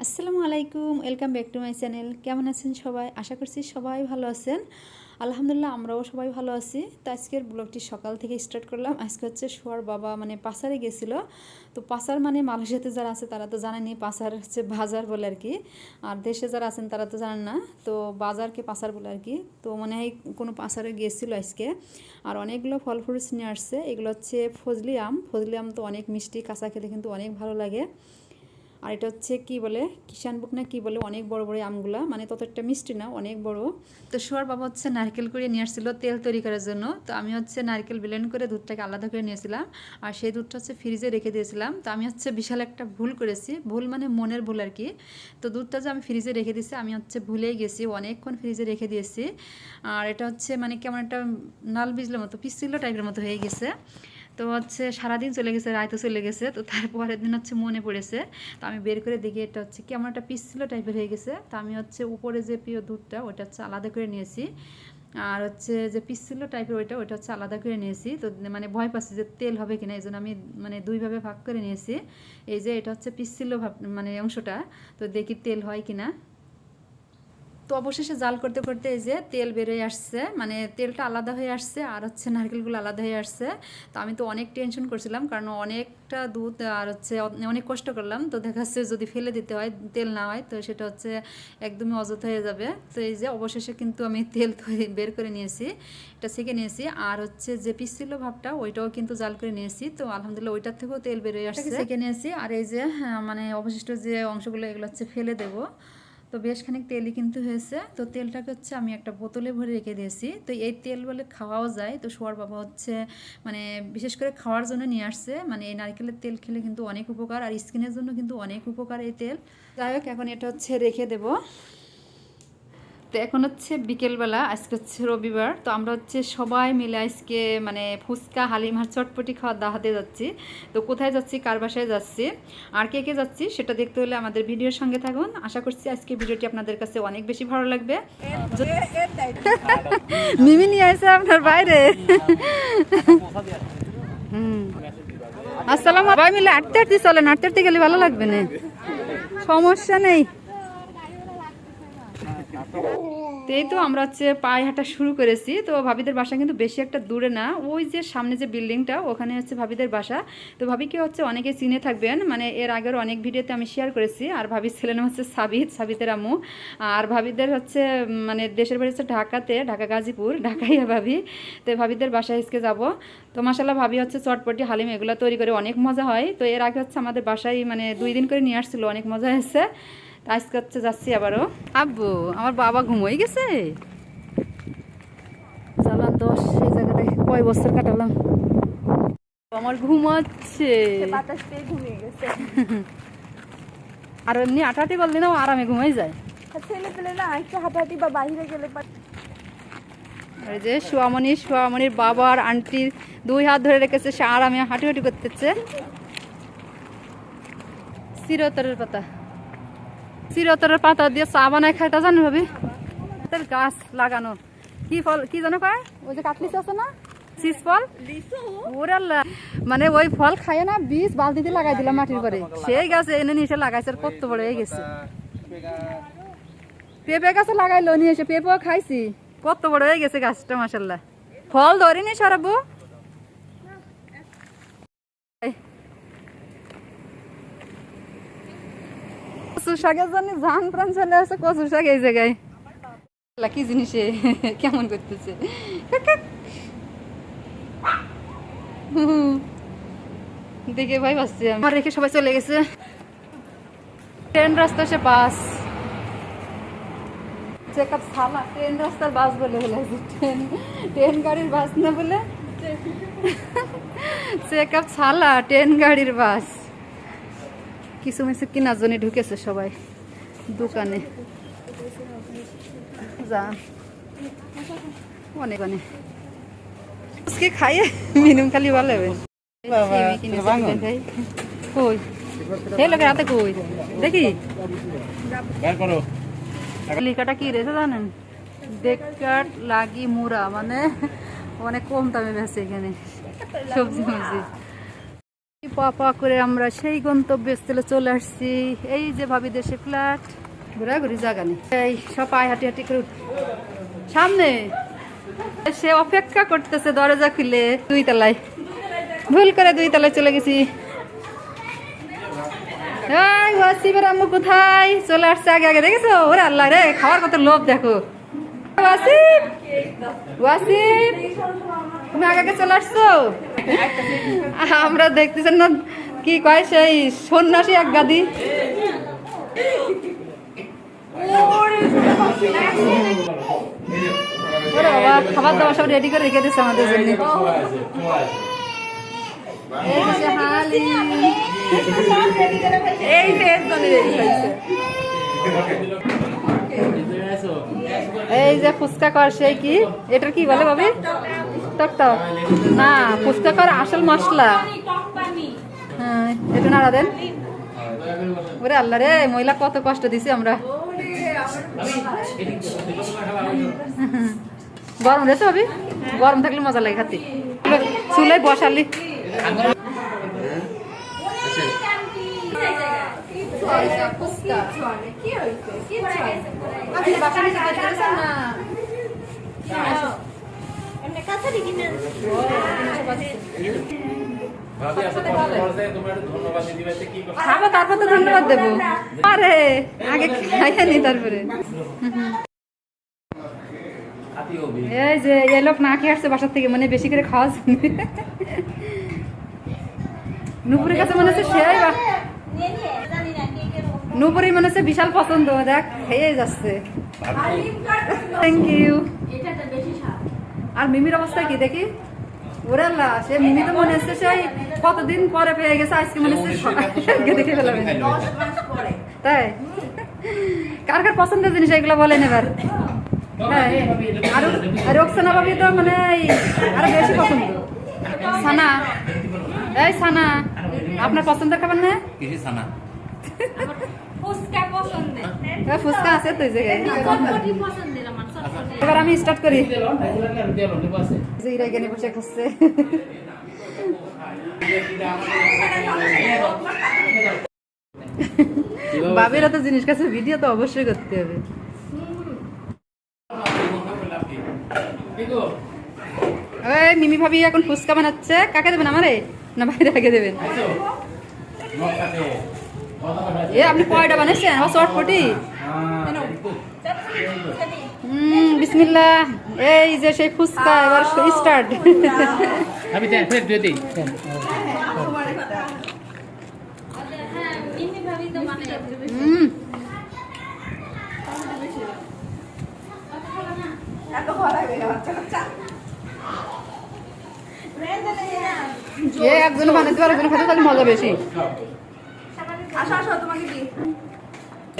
আসসালামু আলাইকুম, welcome back to my channel. কেমন আছেন সবাই? আশা করছি সবাই ভালো আছেন। আলহামদুলিল্লাহ আমরাও সবাই ভালো আছি। তো আজকের ব্লগটি সকাল থেকে স্টার্ট করলাম। আজকে হচ্ছে সোয়ার বাবা মানে পাসারে গেছিল। তো পাসার মানে মালয়েশিয়াতে যারা আছে তারা তো জানেনি, পাসার হচ্ছে বাজার বলে আর কি। আর দেশে যারা আছেন তারা তো জানেন না, তো বাজারকে পাসার বলে আর কি। তো মনে হয় কোনো পাসারে গিয়েছিল আজকে। আর অনেকগুলো ফল ফ্রুটস নিয়ে আসছে। এগুলো হচ্ছে ফজলি আম। ফজলি আম তো অনেক মিষ্টি, কাঁচা খেতে কিন্তু অনেক ভালো লাগে। আর এটা হচ্ছে কি বলে কিষানভোগ না কি বলে, অনেক বড় বড় আমগুলা, মানে তত একটা মিষ্টি না, অনেক বড়। তো সোয়ার বাবা হচ্ছে নারকেল করে নিয়ে আসছিল তেল তৈরি করার জন্য। তো আমি হচ্ছে নারকেল ব্লেন্ড করে দুধটাকে আলাদা করে নিয়েছিলাম, আর সেই দুধটা হচ্ছে ফ্রিজে রেখে দিয়েছিলাম। তো আমি হচ্ছে বিশাল একটা ভুল করেছি, ভুল মানে মনের ভুল আর কি। তো দুধটা যে আমি ফ্রিজে রেখে দিয়েছি, আমি হচ্ছে ভুলেই গেছি, অনেকক্ষণ ফ্রিজে রেখে দিয়েছি। আর এটা হচ্ছে মানে কেমন একটা নাল বিজলের মতো, পিচ্ছিল টাইপের মতো হয়ে গেছে। তো হচ্ছে সারাদিন চলে গেছে, রায়তো চলে গেছে। তো তারপরের দিন হচ্ছে মনে পড়েছে, তো আমি বের করে দেখি এটা হচ্ছে কেমন একটা পিচ্ছিল টাইপের হয়ে গেছে। তো আমি হচ্ছে উপরে যে প্রিয় দুধটা ওটা হচ্ছে আলাদা করে নিয়েছি, আর হচ্ছে যে পিচ্ছিল টাইপের ওইটা হচ্ছে আলাদা করে নিয়েছি। তো মানে ভয় পাচ্ছি যে তেল হবে কিনা, এই জন্য আমি মানে দুইভাবে ভাগ করে নিয়েছি। এই যে এটা হচ্ছে পিচ্ছিল ভাব মানে অংশটা, তো দেখি তেল হয় কিনা। তো অবশেষে জাল করতে করতে এই যে তেল বেরোয় আসছে, মানে তেলটা আলাদা হয়ে আসছে, আর হচ্ছে নারকেলগুলো আলাদা হয়ে আসছে। তো আমি তো অনেক টেনশন করছিলাম, কারণ অনেকটা দুধ আর হচ্ছে অনেক কষ্ট করলাম। তো দেখা যাচ্ছে যদি ফেলে দিতে হয়, তেল না হয়, তো সেটা হচ্ছে একদমই অযথা হয়ে যাবে। তো এই যে অবশেষে কিন্তু আমি তেল বের করে নিয়েছি, এটা ছেঁকে নিয়েছি। আর হচ্ছে যে পিচ্ছিল ভাবটা ওইটাও কিন্তু জাল করে নিয়েছি। তো আলহামদুলিল্লাহ ওইটার থেকেও তেল বেরোয় আসছে, ছেঁকে নিয়েছি। আর এই যে মানে অবশিষ্ট যে অংশগুলো এগুলো হচ্ছে ফেলে দেবো। তো বেশ খানিক তেলই কিন্তু হয়েছে। তো তেলটাকে হচ্ছে আমি একটা বোতলে ভরে রেখে দিয়েছি। তো এই তেল বলে খাওয়াও যায়। তো সোয়ার বাবা হচ্ছে মানে বিশেষ করে খাওয়ার জন্য নিয়ে আসছে, মানে এই নারকেলের তেল খেলে কিন্তু অনেক উপকার, আর স্কিনের জন্য কিন্তু অনেক উপকার এই তেল। যাই হোক, এখন এটা হচ্ছে রেখে দেবো। তো এখন হচ্ছে বিকেলবেলা, আজকে হচ্ছে রবিবার। তো আমরা হচ্ছে সবাই মিলে আজকে মানে ফুচকা হালিমার চটপটি খাওয়ার দাওয়াতে যাচ্ছি। তো কোথায় যাচ্ছি, কার বাসায় যাচ্ছি, আর কে কে যাচ্ছি সেটা দেখতে হলে আমাদের ভিডিওর সঙ্গে থাকুন। আশা করছি আজকে ভিডিওটি আপনাদের কাছে অনেক বেশি ভালো লাগবে। মিমি নিয়ে আসে আপনার বাইরে। আসসালাম, সবাই মিলে আটতে আটতে চলেন, আটতে আটতে গেলে ভালো লাগবে না, সমস্যা নেই। তো এই তো আমরা হচ্ছে পায়ে হাঁটা শুরু করেছি। তো ভাবিদের বাসা কিন্তু বেশি একটা দূরে না, ওই যে সামনে যে বিল্ডিংটা ওখানে হচ্ছে ভাবিদের বাসা। তো ভাবিকে হচ্ছে অনেকে চিনে থাকবেন, মানে এর আগের অনেক ভিডিওতে আমি শেয়ার করেছি। আর ভাবির ছেলে নাম হচ্ছে সাবিত, সাবিতের আম্মু। আর ভাবিদের হচ্ছে মানে দেশের বাড়ি হচ্ছে ঢাকাতে, ঢাকা গাজীপুর, ঢাকাইয়া ভাবি। তো ভাবিদের বাসায় আজকে যাব। তো মাশাল্লাহ ভাবি হচ্ছে চটপটি হালিম এগুলো তৈরি করে অনেক মজা হয়। তো এর আগে হচ্ছে আমাদের বাসায় মানে 2 দিন করে নিয়ে আসছিল, অনেক মজা হয়েছে। আজকে হচ্ছে যাচ্ছি আবারও। আব্বু আমার বাবা ঘুমোই গেছে, চালান তো সেই জায়গাটায় কয় বছর কাটালাম, আমার ঘুমাচ্ছে, বাতাস পেয়ে ঘুমিয়ে গেছে। আর এমনি আটাটি বললি না, আরামে ঘুমাই যায়। ছেলে পেলে না একটু হাঁটাহাঁটি বা বাইরে গেলে। এই যে সোয়ামনির বাবা আর আন্টির 2 হাত ধরে রেখেছে, সে আরামে হাঁটি করতেছে। চিরতরের পাতা দিয়ে চা বানায় খাইটা জানো ভাবি, গাছ লাগানো। কি ফল কি জানো কয়, ওই যে কাটলিচ আছে না, শীষ ফল, মানে ওই ফল খায় না, বীজ বালতিতে লাগাই দিলাম মাটির পরে, সেই গাছ এনে নিয়ে এসে লাগাইছে, কত বড় হয়ে গেছে। পেঁপে গাছে লাগাইলো নিয়ে এসে, পেঁপেও খাইছি, কত বড় হয়ে গেছে গাছটা মাশাল্লাহ। ফল ধরিনি সরাবো। কচু শাকের জন্য জান প্রাণ চলে আসে, কচু শাক এই জায়গায় কি জিনিসে কেমন করতেছে, দেখে ভাই বাসছি আমার রেখে সবাই চলে গেছে। ট্রেন রাস্তা সে বাস, চেকআপ সালা ট্রেন রাস্তার বাস বলে ফেলেছে, ট্রেন গাড়ির বাস না বলে চেকআপ সালা ট্রেন গাড়ির বাস। কিছু মিছু কেনার জন্য ঢুকেছে সবাই দোকানে, যা অনেক অনেক আজকে খাইয়ে মিনুম খালি ভালো হবে। কই সেই লোকের হাতে কই দেখি লিখাটা কি রয়েছে জানেন, বেকার লাগি মুড়া, মানে অনেক কম দামে বেছে এখানে সবজি মবজি। পা পা করে আমরা সেই গন্তব্যস্থলে চলে আসছি। এই যে ভাবি দেশে ফ্ল্যাট, ঘোরাঘুরি জায়গা নেই, এই সব পায়ে হাঁটি হাঁটি করে সামনে সে অপেক্ষা করতেছে দরজা খুলে। 2 তলায়, ভুল করে 2 তলায় চলে গেছি। ওয়াসিমের আম্মু কোথায় চলে আসছে আগে আগে, দেখেছো? ওরে আল্লাহ রে, খাওয়ার কত লোভ দেখো। ওয়াসিম, ওয়াসিম তুমি আগে আগে চলে আসছো। আমরা দেখতেছেন না কি কয় সেই সন্ন্যাসী এক গাদি। ওরে বাবা, খাবার দাবার সব রেডি করে রেখে দিচ্ছে আমাদের জন্য। এই যে ফুচকা কর, সেই কি এটার কি বলে ভাবি? টক টক না, ফুচকা কর আসল মশলা। হ্যাঁ, এটা নাড়া দেন। ওরে আল্লাহ রে, মহিলা কত কষ্ট দিছি আমরা। গরম রেছে ভাবি? গরম থাকলে মজা লাগে খাতে। চুলে বসালি তারপর তো ধন্যবাদ দেবো। আরে আগে খাইয়ে নি তারপরে। এই যে এই লোক না খেয়ে আসছে বাসার থেকে, মানে বেশি করে খাওয়া নুপুরের কাছে মনে হচ্ছে সেই নুপুরি মনে হচ্ছে বিশাল পছন্দ, দেখ খেয়ে যাচ্ছে। Thank you. আর মিমির অবস্থা কি দেখি? ওরে আল্লাহ, সে মিমি তো মনে হচ্ছে সেই কতদিন পরে পেয়ে গেছে, আজকে মনে হচ্ছে দেখে ফেলাম। তাই কার কার পছন্দের জিনিস এগুলো বলেন এবার। হ্যাঁ, আর রোকসানা ভাবি তো মানে আরো বেশি পছন্দ। সানা, এই সানা, আপনার পছন্দের খাবার না? ফুচকা আছে তো জায়গায়। এবার আমি স্টার্ট করি। এখানে বসে খাচ্ছে। বাবেরা তো জিনিস কাছে ভিডিও তো অবশ্যই করতে হবে। মিমি ভাবি এখন ফুচকা বানাচ্ছে। কাকে দেবেন, আমারে না বাইরে আগে দেবেন? এ আপনি কয়টা বানাচ্ছেন? চটপটি। বিসমিল্লাহ। এই যে সেই ফুচকা এবার স্টার্ট। একজন বানাতে পারে, একজন খেতে তাহলে মজা বেশি।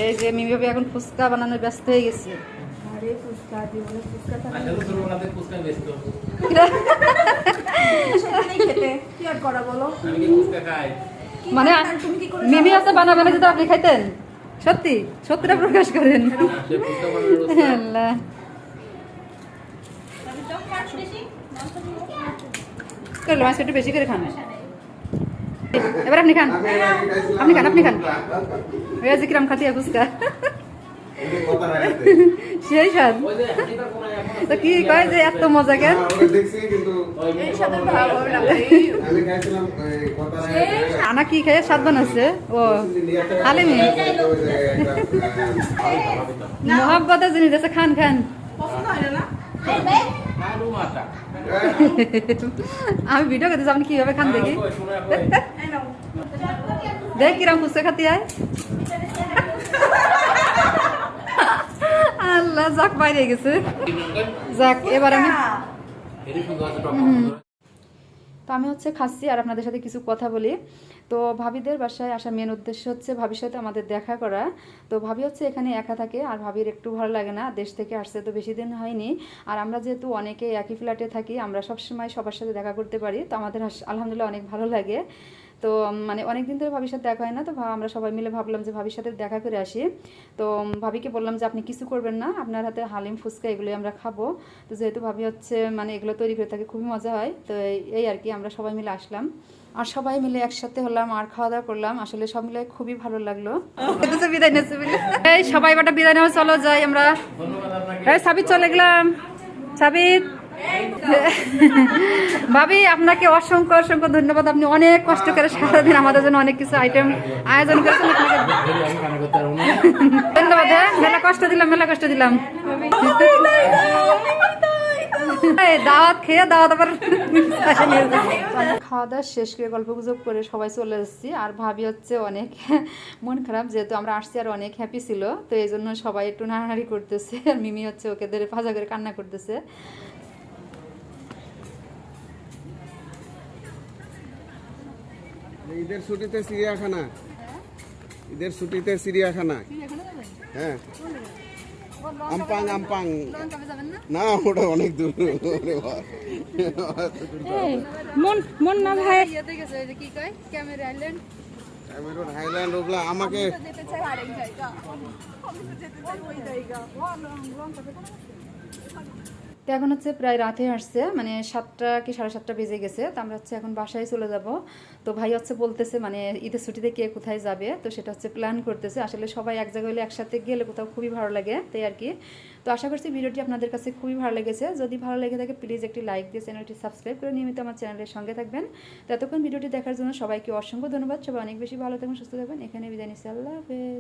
এই যে মিমি ভাবি এখন ফুচকা বানানোর ব্যস্ত হয়ে গেছে। মানে মিমি আছে বানাবে না, যদি আপনি খাইতেন? সত্যি সত্যিটা প্রকাশ করেন। মাছ একটু বেশি করে খান। এবার আপনি খান, আপনি খান, আপনি খান। কিরাম খাতি ফুচকা সেই স্বাদ। তো কি কয় যে এত মজা কেন? আনা কি খেয়ে স্বাদ বানাচ্ছে? ও হালিমি মহাব্বতের জিনিস আছে, খান খান। আমি ভিডিও করতেছি, আপনি কিভাবে খান দেখি। দেখ কিরম ফুচকা খাতি হয়। আল্লাহ, যাক বাইরে গেছে। যাক এবার আমি তো আমি হচ্ছে খাচ্ছি আর আপনাদের সাথে কিছু কথা বলি। তো ভাবিদের বাসায় আসা মেন উদ্দেশ্য হচ্ছে ভাবির সাথে আমাদের দেখা করা। তো ভাবি হচ্ছে এখানে একা থাকে আর ভাবির একটু ভালো লাগে না, দেশ থেকে আসছে তো বেশি দিন হয়নি। আর আমরা যেহেতু অনেকে একই ফ্ল্যাটে থাকি, আমরা সবসময় সবার সাথে দেখা করতে পারি, তো আমাদের আলহামদুলিল্লাহ অনেক ভালো লাগে। তো মানে অনেক দিন ধরে ভাবির সাথে দেখা হয় না, তো আমরা সবাই মিলে ভাবলাম যে ভাবির সাথে দেখা করে আসি। তো ভাবিকে বললাম যে আপনি কিছু করবেন না, আপনার হাতে হালিম ফুচকা এগুলোই আমরা খাবো। তো যেহেতু ভাবি হচ্ছে মানে এগুলো তৈরি করে থাকে, খুবই মজা হয়, তো এই আর কি আমরা সবাই মিলে আসলাম। আর সবাই মিলে একসাথে হলাম আর খাওয়া দাওয়া করলাম, আসলে সব মিলে খুবই ভালো লাগলো। বিদায় নিচ্ছে এই সবাই বাটা বিদায় নেওয়া, চলো যাই আমরা। এই সাবিত চলে গেলাম, সাবিত। ভাবি আপনাকে অসংখ্য অসংখ্য ধন্যবাদ, আপনি অনেক কষ্ট করে সারাদিন আমাদের জন্য অনেক কিছু আইটেম আয়োজন করেছেন। ধন্যবাদ। হ্যাঁ, মেলা কষ্ট দিলাম, মেলা কষ্ট দিলাম। দাওয়াত খেয়ে দাওয়াত আবার খাওয়া দাওয়া শেষ করে গল্প গুজব করে সবাই চলে এসেছি। আর ভাবি হচ্ছে অনেক মন খারাপ, যেহেতু আমরা আসছি আর অনেক হ্যাপি ছিল, তো এই জন্য সবাই একটু নাড়ানাড়ি করতেছে। আর মিমি হচ্ছে ওকে ধরে ভাজা করে কান্না করতেছে। ঈদের ছুটিতে চিড়িয়াখানা, ঈদের ছুটিতে চিড়িয়াখানা। হ্যাঁ, আমপাং আমপাং না, ওটা অনেক দূর। মন মন না ভাই কি কয় ক্যামেরন হাইল্যান্ড ওগুলা আমাকে তো এখন হচ্ছে প্রায় রাতে আসছে, মানে 7টা কি 7:30 বেজে গেছে। তো আমরা হচ্ছে এখন বাসায় চলে যাব। তো ভাই হচ্ছে বলতেছে মানে ঈদের ছুটিতে কে কোথায় যাবে, তো সেটা হচ্ছে প্ল্যান করতেছে। আসলে সবাই এক জায়গায় হলে একসাথে গেলে কোথাও খুবই ভালো লাগে, তাই আর কি। তো আশা করছি ভিডিওটি আপনাদের কাছে খুবই ভালো লেগেছে। যদি ভালো লেগে থাকে প্লিজ একটি লাইক দিয়ে চ্যানেলটি সাবস্ক্রাইব করে নিয়মিত আমার চ্যানেলের সঙ্গে থাকবেন। তো এতক্ষণ ভিডিওটি দেখার জন্য সবাইকে অসংখ্য ধন্যবাদ। সবাই অনেক বেশি ভালো থাকবেন, সুস্থ থাকবেন। এখানে বিদায় নিচ্ছি, আল্লাহ হাফেজ।